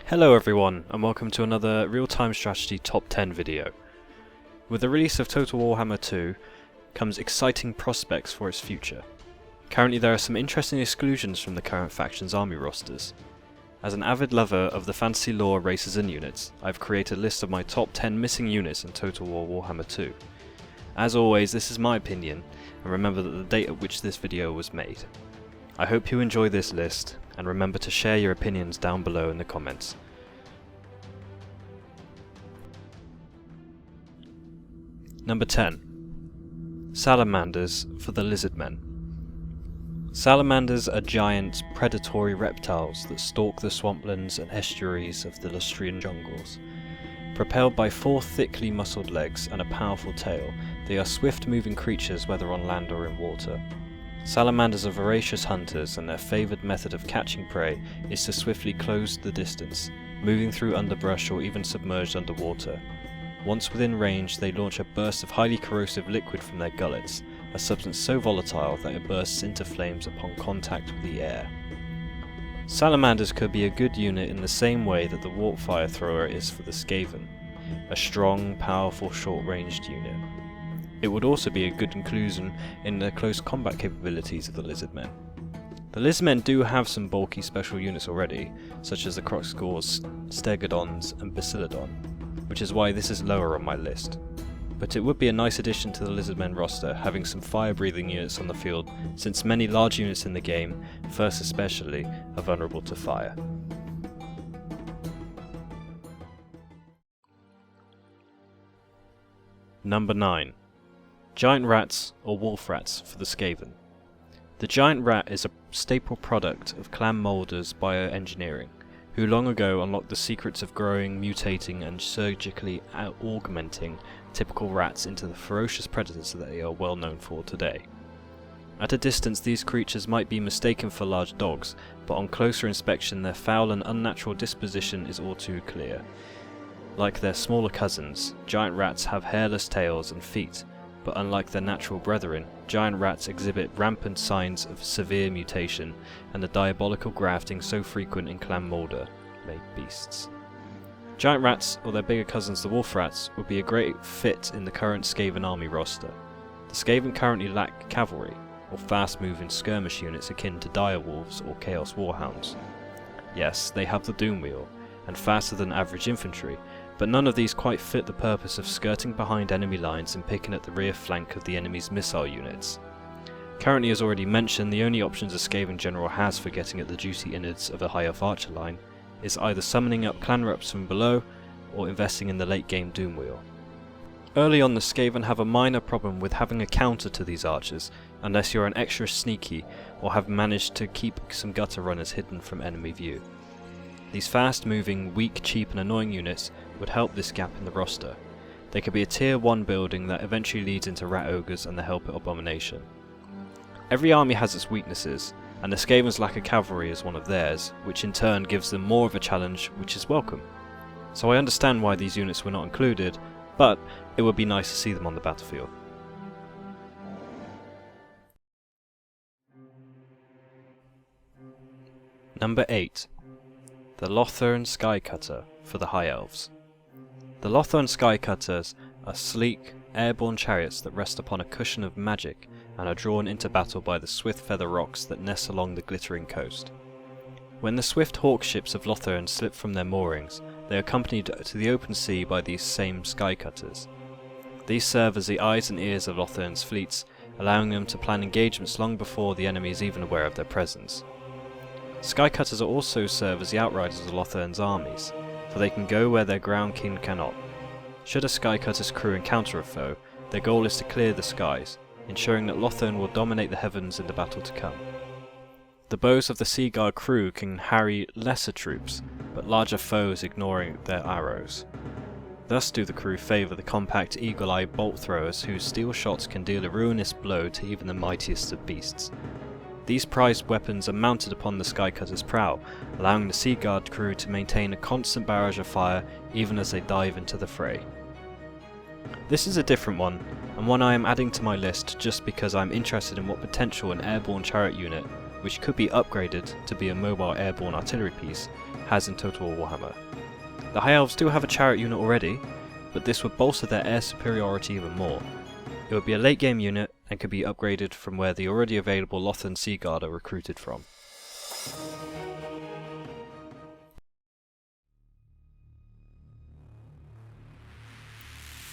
Hello everyone, and welcome to another real-time strategy top 10 video. With the release of Total Warhammer 2 comes exciting prospects for its future. Currently there are some interesting exclusions from the current faction's army rosters. As an avid lover of the fantasy lore, races and units, I've created a list of my top 10 missing units in Total War Warhammer 2. As always, this is my opinion, and remember that the date at which this video was made. I hope you enjoy this list, and remember to share your opinions down below in the comments. Number 10. Salamanders for the Lizardmen. Salamanders are giant, predatory reptiles that stalk the swamplands and estuaries of the Lustrian jungles. Propelled by 4 thickly muscled legs and a powerful tail, they are swift-moving creatures whether on land or in water. Salamanders are voracious hunters, and their favoured method of catching prey is to swiftly close the distance, moving through underbrush or even submerged underwater. Once within range, they launch a burst of highly corrosive liquid from their gullets, a substance so volatile that it bursts into flames upon contact with the air. Salamanders could be a good unit in the same way that the Warp Fire Thrower is for the Skaven, a strong, powerful, short-ranged unit. It would also be a good inclusion in the close combat capabilities of the Lizardmen. The Lizardmen do have some bulky special units already, such as the Crocscores, Stegodons and Basilodon, which is why this is lower on my list. But it would be a nice addition to the Lizardmen roster, having some fire-breathing units on the field, since many large units in the game, first especially, are vulnerable to fire. Number 9. Giant Rats or Wolf Rats for the Skaven. The Giant Rat is a staple product of Clan Moulder's bioengineering, who long ago unlocked the secrets of growing, mutating and surgically augmenting typical rats into the ferocious predators that they are well known for today. At a distance, these creatures might be mistaken for large dogs, but on closer inspection their foul and unnatural disposition is all too clear. Like their smaller cousins, giant rats have hairless tails and feet, but unlike their natural brethren, giant rats exhibit rampant signs of severe mutation and the diabolical grafting so frequent in Clan Moulder made beasts. Giant rats, or their bigger cousins the wolf rats, would be a great fit in the current Skaven army roster. The Skaven currently lack cavalry, or fast-moving skirmish units akin to direwolves or chaos warhounds. Yes, they have the doom wheel, and faster than average infantry, but none of these quite fit the purpose of skirting behind enemy lines and picking at the rear flank of the enemy's missile units. Currently, as already mentioned, the only options a Skaven general has for getting at the juicy innards of a high elf archer line is either summoning up clan reps from below or investing in the late game doom wheel. Early on, the Skaven have a minor problem with having a counter to these archers, unless you're an extra sneaky or have managed to keep some gutter runners hidden from enemy view. These fast-moving, weak, cheap and annoying units would help this gap in the roster. They could be a tier 1 building that eventually leads into Rat Ogres and the Helpet Abomination. Every army has its weaknesses, and the Skavens lack a cavalry as one of theirs, which in turn gives them more of a challenge, which is welcome. So I understand why these units were not included, but it would be nice to see them on the battlefield. Number 8. The Lothern Skycutter for the High Elves. The Lothern Skycutters are sleek, airborne chariots that rest upon a cushion of magic and are drawn into battle by the swift feather rocks that nest along the glittering coast. When the swift hawk ships of Lothern slip from their moorings, they are accompanied to the open sea by these same Skycutters. These serve as the eyes and ears of Lothern's fleets, allowing them to plan engagements long before the enemy is even aware of their presence. Skycutters also serve as the outriders of Lothern's armies, for they can go where their ground king cannot. Should a Skycutter's crew encounter a foe, their goal is to clear the skies, ensuring that Lothern will dominate the heavens in the battle to come. The bows of the Sea Guard crew can harry lesser troops, but larger foes ignoring their arrows. Thus do the crew favour the compact eagle-eye bolt throwers whose steel shots can deal a ruinous blow to even the mightiest of beasts. These prized weapons are mounted upon the Skycutter's prow, allowing the Sea Guard crew to maintain a constant barrage of fire even as they dive into the fray. This is a different one, and one I am adding to my list just because I am interested in what potential an airborne chariot unit which could be upgraded to be a mobile airborne artillery piece, has in Total War Warhammer. The High Elves do have a chariot unit already, but this would bolster their air superiority even more. It would be a late game unit and could be upgraded from where the already available Lothern Skycutter are recruited from.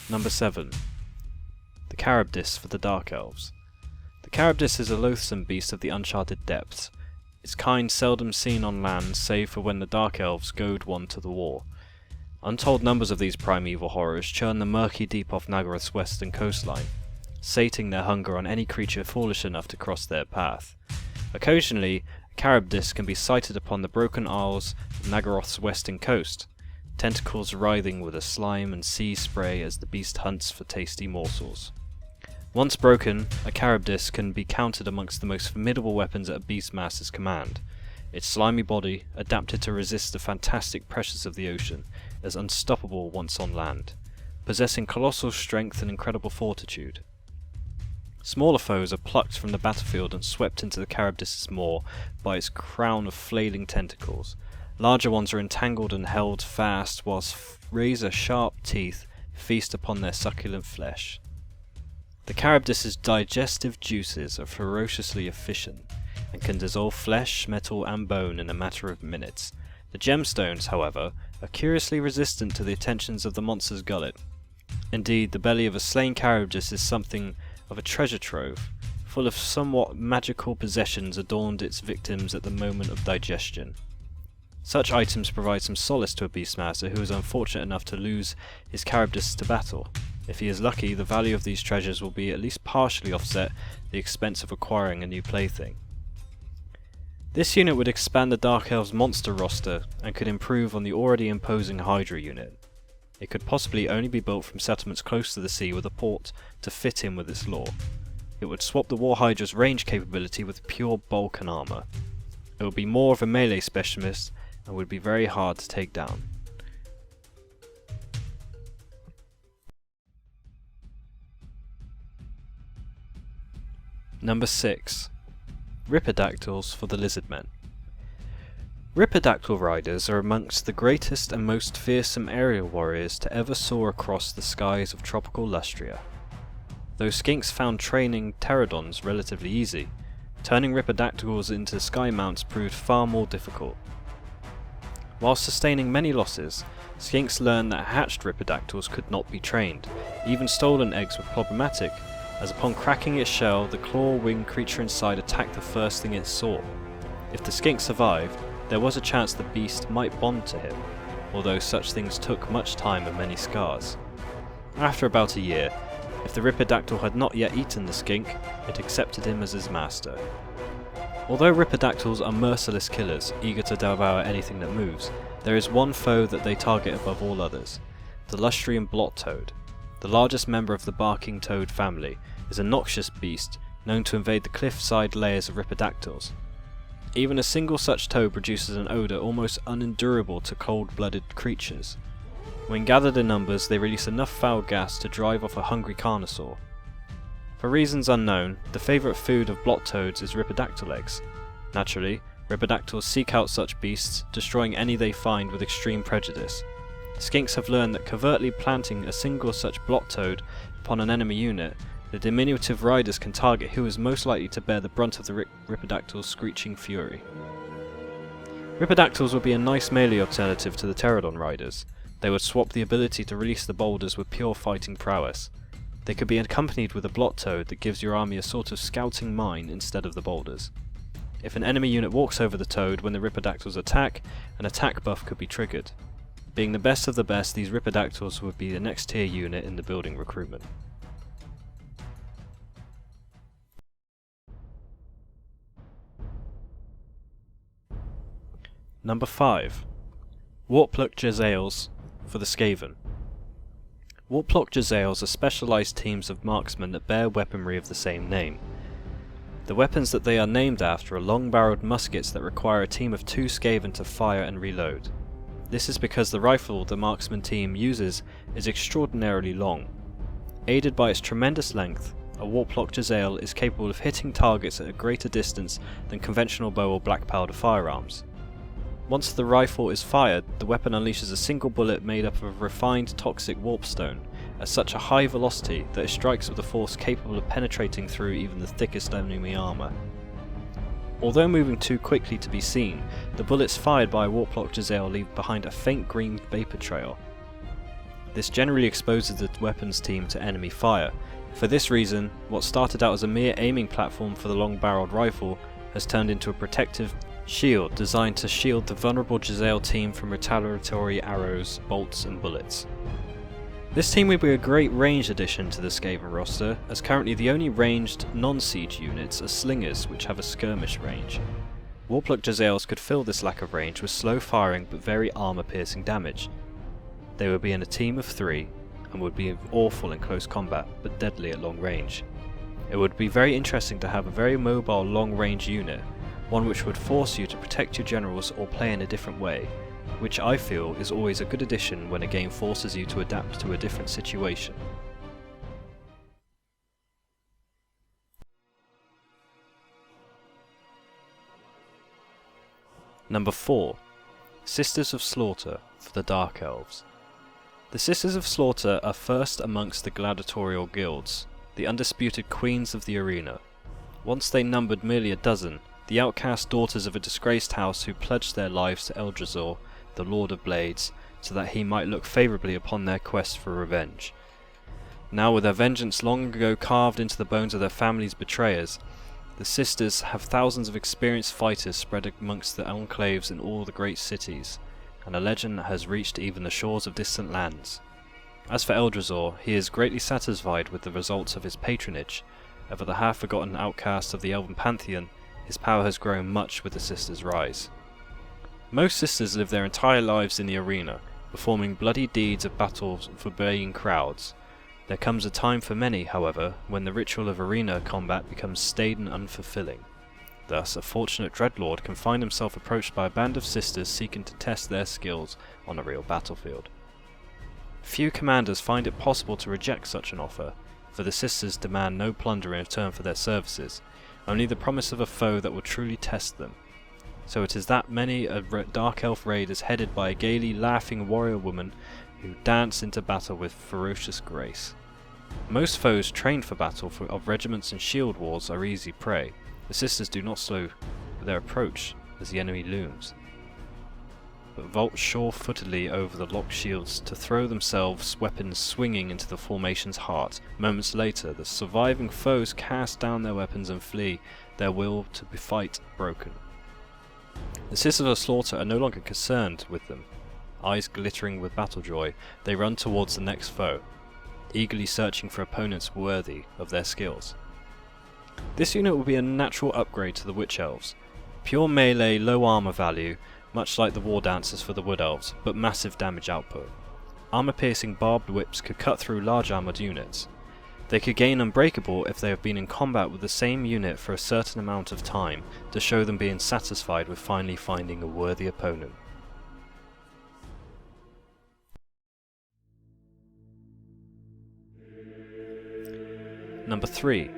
Number 7. The Caribdis for the Dark Elves. The Caribdis is a loathsome beast of the uncharted depths, its kind seldom seen on land save for when the Dark Elves goad one to the war. Untold numbers of these primeval horrors churn the murky deep off Naggaroth's western coastline, sating their hunger on any creature foolish enough to cross their path. Occasionally, a Caribdis can be sighted upon the broken isles of Naggaroth's western coast, tentacles writhing with a slime and sea spray as the beast hunts for tasty morsels. Once broken, a Caribdis can be counted amongst the most formidable weapons at a Beastmaster's command. Its slimy body, adapted to resist the fantastic pressures of the ocean, is unstoppable once on land, possessing colossal strength and incredible fortitude. Smaller foes are plucked from the battlefield and swept into the Caribdis' maw by its crown of flailing tentacles. Larger ones are entangled and held fast, whilst razor-sharp teeth feast upon their succulent flesh. The Caribdis' digestive juices are ferociously efficient, and can dissolve flesh, metal and bone in a matter of minutes. The gemstones, however, are curiously resistant to the attentions of the monster's gullet. Indeed, the belly of a slain Caribdis is something of a treasure trove, full of somewhat magical possessions adorned its victims at the moment of digestion. Such items provide some solace to a Beastmaster who is unfortunate enough to lose his Caribdis to battle. If he is lucky, the value of these treasures will be at least partially offset the expense of acquiring a new plaything. This unit would expand the Dark Elves' monster roster and could improve on the already imposing Hydra unit. It could possibly only be built from settlements close to the sea with a port to fit in with its lore. It would swap the War Hydra's range capability with pure bulk and armour. It would be more of a melee specialist and would be very hard to take down. Number 6. Ripperdactyls for the Lizardmen. Ripperdactyl riders are amongst the greatest and most fearsome aerial warriors to ever soar across the skies of tropical Lustria. Though skinks found training pterodons relatively easy, turning Ripperdactyls into sky mounts proved far more difficult. While sustaining many losses, skinks learned that hatched Ripperdactyls could not be trained. Even stolen eggs were problematic, as upon cracking its shell, the claw-winged creature inside attacked the first thing it saw. If the skink survived, there was a chance the beast might bond to him, although such things took much time and many scars. After about a year, if the Ripperdactyl had not yet eaten the skink, it accepted him as his master. Although Ripperdactyls are merciless killers, eager to devour anything that moves, there is one foe that they target above all others: the Lustrian blot toad. The largest member of the barking toad family is a noxious beast known to invade the cliffside layers of Ripperdactyls. Even a single such toad produces an odour almost unendurable to cold-blooded creatures. When gathered in numbers, they release enough foul gas to drive off a hungry carnosaur. For reasons unknown, the favourite food of blot toads is Ripperdactyl eggs. Naturally, Ripperdactyls seek out such beasts, destroying any they find with extreme prejudice. Skinks have learned that covertly planting a single such blot toad upon an enemy unit, the diminutive riders can target who is most likely to bear the brunt of the Ripperdactyl's screeching fury. Ripperdactyls would be a nice melee alternative to the pterodon riders. They would swap the ability to release the boulders with pure fighting prowess. They could be accompanied with a blot toad that gives your army a sort of scouting mine instead of the boulders. If an enemy unit walks over the toad when the Ripperdactyls attack, an attack buff could be triggered. Being the best of the best, these Ripperdactyls would be the next tier unit in the building recruitment. Number 5. Warplock Jezzails for the Skaven. Warplock Jezzails are specialised teams of marksmen that bear weaponry of the same name. The weapons that they are named after are long-barreled muskets that require a team of 2 Skaven to fire and reload. This is because the rifle the marksman team uses is extraordinarily long. Aided by its tremendous length, a a Warplock Jezzail is capable of hitting targets at a greater distance than conventional bow or black powder firearms. Once the rifle is fired, the weapon unleashes a single bullet made up of a refined toxic warpstone at such a high velocity that it strikes with a force capable of penetrating through even the thickest enemy armour. Although moving too quickly to be seen, the bullets fired by a Warplock Jezzail leave behind a faint green vapour trail. This generally exposes the weapons team to enemy fire. For this reason, what started out as a mere aiming platform for the long-barreled rifle has turned into a protective shield designed to shield the vulnerable Jezzail team from retaliatory arrows, bolts and bullets. This team would be a great range addition to the Skaven roster, as currently the only ranged non-siege units are slingers, which have a skirmish range. Warplock Jezzails could fill this lack of range with slow firing but very armour-piercing damage. They would be in a team of 3, and would be awful in close combat, but deadly at long range. It would be very interesting to have a very mobile long-range unit, one which would force you to protect your generals or play in a different way, which I feel is always a good addition when a game forces you to adapt to a different situation. Number 4. Sisters of Slaughter for the Dark Elves. The Sisters of Slaughter are first amongst the gladiatorial guilds, the undisputed queens of the arena. Once they numbered merely a dozen, the outcast daughters of a disgraced house who pledged their lives to Eldrazi, the Lord of Blades, so that he might look favourably upon their quest for revenge. Now, with their vengeance long ago carved into the bones of their family's betrayers, the sisters have thousands of experienced fighters spread amongst the enclaves in all the great cities, and a legend that has reached even the shores of distant lands. As for Eldrazi, he is greatly satisfied with the results of his patronage, and for the half-forgotten outcast of the Elven Pantheon, his power has grown much with the sisters' rise. Most sisters live their entire lives in the arena, performing bloody deeds of battle for baying crowds. There comes a time for many, however, when the ritual of arena combat becomes staid and unfulfilling. Thus, a fortunate dreadlord can find himself approached by a band of sisters seeking to test their skills on a real battlefield. Few commanders find it possible to reject such an offer, for the sisters demand no plunder in return for their services, only the promise of a foe that will truly test them. So it is that many a Dark Elf raid is headed by a gaily laughing warrior woman who dance into battle with ferocious grace. Most foes trained for battle of regiments and shield wars are easy prey. The sisters do not slow their approach as the enemy looms, but vault sure-footedly over the locked shields to throw themselves, weapons swinging, into the formation's heart. Moments later, the surviving foes cast down their weapons and flee, their will to fight broken. The Sisters of Slaughter are no longer concerned with them. Eyes glittering with battle joy, they run towards the next foe, eagerly searching for opponents worthy of their skills. This unit will be a natural upgrade to the Witch Elves. Pure melee, low armor value, much like the War Dancers for the Wood Elves, but massive damage output. Armor-piercing barbed whips could cut through large armoured units. They could gain Unbreakable if they have been in combat with the same unit for a certain amount of time, to show them being satisfied with finally finding a worthy opponent. Number 3.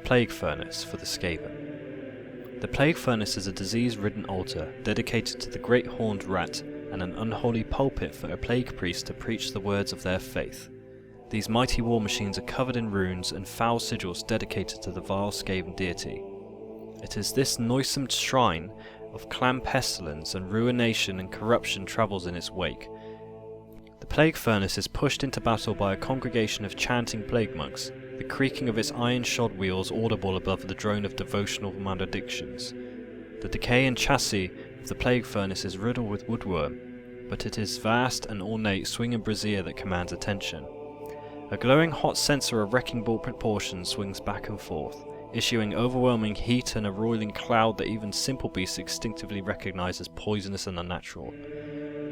Plague Furnace for the Skaven. The Plague Furnace is a disease-ridden altar dedicated to the Great Horned Rat and an unholy pulpit for a plague priest to preach the words of their faith. These mighty war machines are covered in runes and foul sigils dedicated to the vile Skaven deity. It is this noisome shrine of clan pestilence and ruination and corruption travels in its wake. The Plague Furnace is pushed into battle by a congregation of chanting plague monks, the creaking of its iron shod wheels audible above the drone of devotional maledictions. The decay and chassis of the Plague Furnace is riddled with woodworm, but it is vast and ornate swinging brazier that commands attention. A glowing hot censer of wrecking ball proportions swings back and forth, issuing overwhelming heat and a roiling cloud that even simple beasts instinctively recognize as poisonous and unnatural.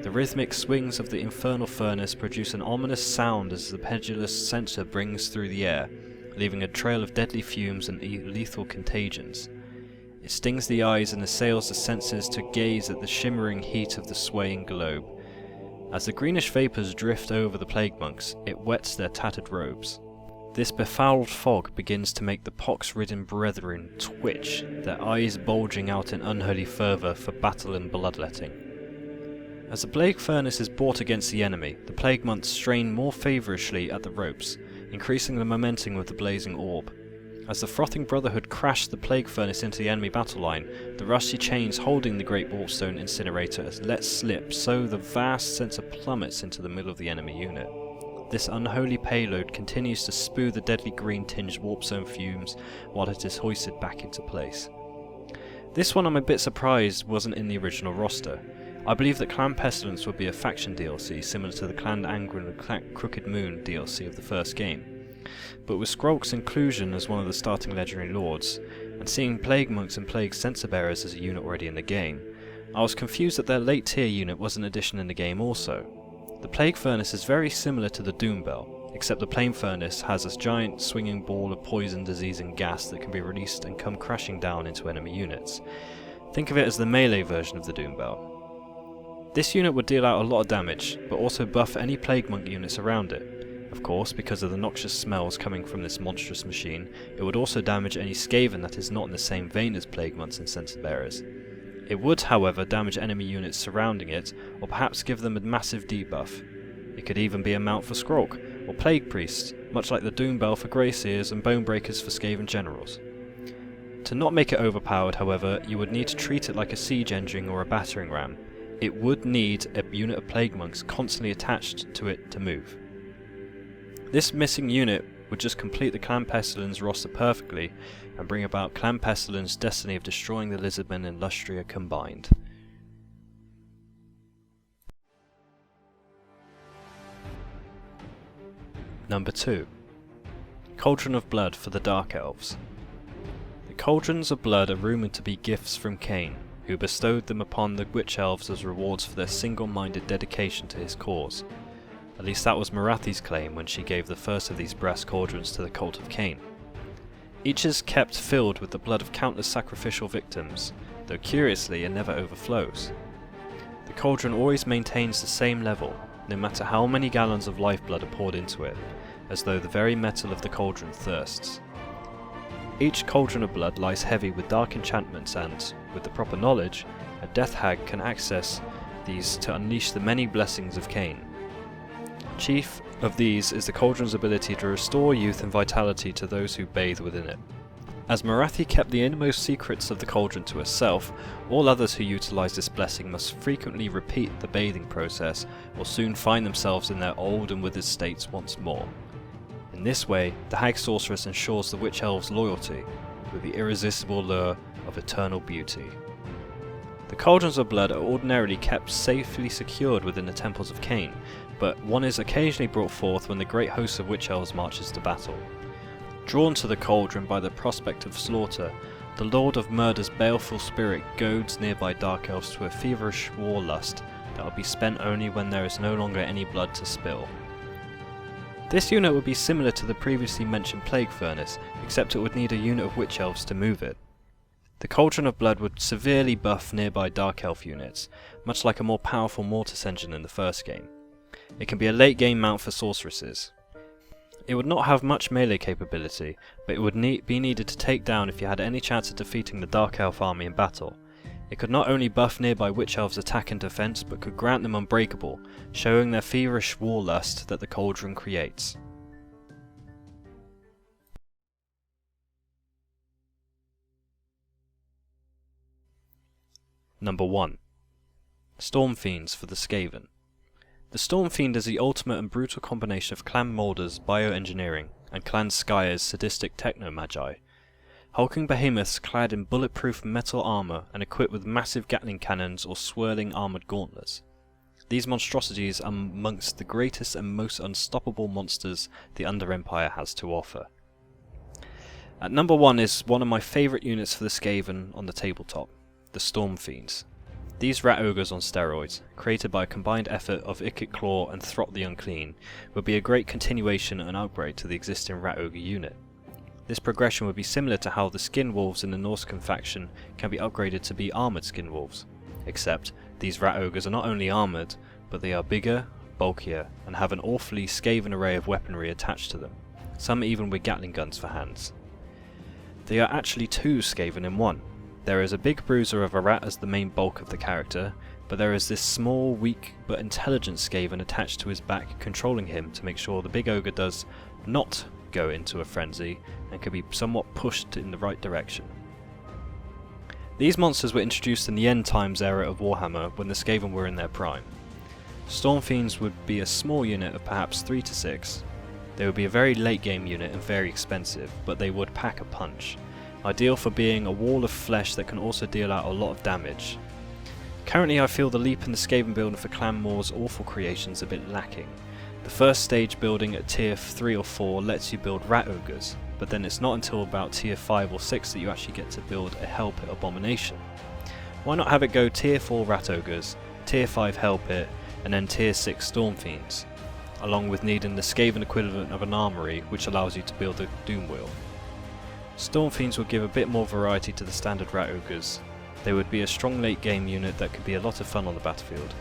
The rhythmic swings of the infernal furnace produce an ominous sound as the pendulous censer brings through the air, leaving a trail of deadly fumes and lethal contagions. It stings the eyes and assails the senses to gaze at the shimmering heat of the swaying globe. As the greenish vapours drift over the plague monks, it wets their tattered robes. This befouled fog begins to make the pox-ridden brethren twitch, their eyes bulging out in unholy fervour for battle and bloodletting. As the plague furnace is brought against the enemy, the plague monks strain more feverishly at the ropes, increasing the momentum with the blazing orb. As the frothing brotherhood crash the plague furnace into the enemy battle line, the rusty chains holding the great wallstone incinerator is let slip, so the vast centre plummets into the middle of the enemy unit. This unholy payload continues to spew the deadly green-tinged warpstone fumes while it is hoisted back into place. This one I'm a bit surprised wasn't in the original roster. I believe that Clan Pestilence would be a faction DLC similar to the Clan Angren and Crooked Moon DLC of the first game. But with Skrulk's inclusion as one of the starting legendary lords, and seeing Plague Monks and Plague Censer Bearers as a unit already in the game, I was confused that their late tier unit was an addition in the game also. The Plague Furnace is very similar to the Doom Bell, except the Plague Furnace has a giant swinging ball of poison, disease and gas that can be released and come crashing down into enemy units. Think of it as the melee version of the Doom Bell. This unit would deal out a lot of damage, but also buff any Plague Monk units around it. Of course, because of the noxious smells coming from this monstrous machine, it would also damage any Skaven that is not in the same vein as Plague Monks and Censer Bearers. It would, however, damage enemy units surrounding it, or perhaps give them a massive debuff. It could even be a mount for Skrulk, or Plague Priest, much like the Doom Bell for Greyseers and Bonebreakers for Skaven Generals. To not make it overpowered, however, you would need to treat it like a siege engine or a battering ram. It would need a unit of Plague Monks constantly attached to it to move. This missing unit would just complete the Clan Pestilence roster perfectly, and bring about Clan Pestilence's destiny of destroying the Lizardmen and Lustria combined. Number 2. Cauldron of Blood for the Dark Elves. The Cauldrons of Blood are rumoured to be gifts from Cain, who bestowed them upon the Witch Elves as rewards for their single-minded dedication to his cause. At least that was Morathi's claim when she gave the first of these brass cauldrons to the cult of Cain. Each is kept filled with the blood of countless sacrificial victims, though curiously it never overflows. The cauldron always maintains the same level, no matter how many gallons of lifeblood are poured into it, as though the very metal of the cauldron thirsts. Each cauldron of blood lies heavy with dark enchantments and, with the proper knowledge, a death hag can access these to unleash the many blessings of Cain. Chief of these is the cauldron's ability to restore youth and vitality to those who bathe within it. As Morathi kept the innermost secrets of the cauldron to herself, all others who utilise this blessing must frequently repeat the bathing process or soon find themselves in their old and withered states once more. In this way, the Hag Sorceress ensures the Witch Elves' loyalty with the irresistible lure of eternal beauty. The Cauldrons of Blood are ordinarily kept safely secured within the temples of Cain, but one is occasionally brought forth when the great host of Witch Elves marches to battle. Drawn to the cauldron by the prospect of slaughter, the Lord of Murder's baleful spirit goads nearby Dark Elves to a feverish war lust that will be spent only when there is no longer any blood to spill. This unit would be similar to the previously mentioned Plague Furnace, except it would need a unit of Witch Elves to move it. The Cauldron of Blood would severely buff nearby Dark Elf units, much like a more powerful Mortis engine in the first game. It can be a late game mount for sorceresses. It would not have much melee capability, but it would be needed to take down if you had any chance of defeating the Dark Elf army in battle. It could not only buff nearby Witch Elves' attack and defense, but could grant them unbreakable, showing their feverish war lust that the cauldron creates. Number 1. Stormfiends for the Skaven. The Stormfiend is the ultimate and brutal combination of Clan Moulder's bioengineering and Clan Sky's sadistic techno-magi. Hulking behemoths clad in bulletproof metal armour and equipped with massive Gatling cannons or swirling armoured gauntlets. These monstrosities are amongst the greatest and most unstoppable monsters the Under Empire has to offer. At number 1 is one of my favourite units for the Skaven on the tabletop, the Stormfiends. These rat ogres on steroids, created by a combined effort of Ikit Claw and Throt the Unclean, would be a great continuation and upgrade to the existing rat ogre unit. This progression would be similar to how the skin wolves in the Norscan faction can be upgraded to be armoured skin wolves, except these rat ogres are not only armoured, but they are bigger, bulkier, and have an awfully Skaven array of weaponry attached to them, some even with Gatling guns for hands. They are actually 2 Skaven in one. There is a big bruiser of a rat as the main bulk of the character, but there is this small, weak but intelligent Skaven attached to his back controlling him to make sure the big ogre does not go into a frenzy and can be somewhat pushed in the right direction. These monsters were introduced in the end times era of Warhammer when the Skaven were in their prime. Stormfiends would be a small unit of perhaps 3 to 6. They would be a very late game unit and very expensive, but they would pack a punch, ideal for being a wall of flesh that can also deal out a lot of damage. Currently I feel the leap in the Skaven building for Clan Moor's awful creations a bit lacking. The first stage building at tier 3 or 4 lets you build rat ogres, but then it's not until about tier 5 or 6 that you actually get to build a hell pit abomination. Why not have it go tier 4 rat ogres, tier 5 hell pit, and then tier 6 Stormfiends, along with needing the Skaven equivalent of an armory which allows you to build a doom wheel. Stormfiends would give a bit more variety to the standard rat ogres. They would be a strong late game unit that could be a lot of fun on the battlefield.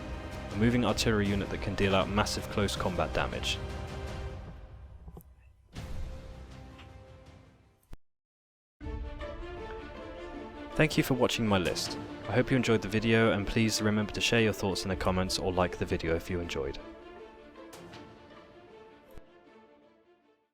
A moving artillery unit that can deal out massive close combat damage. Thank you for watching my list. I hope you enjoyed the video, and please remember to share your thoughts in the comments or like the video if you enjoyed.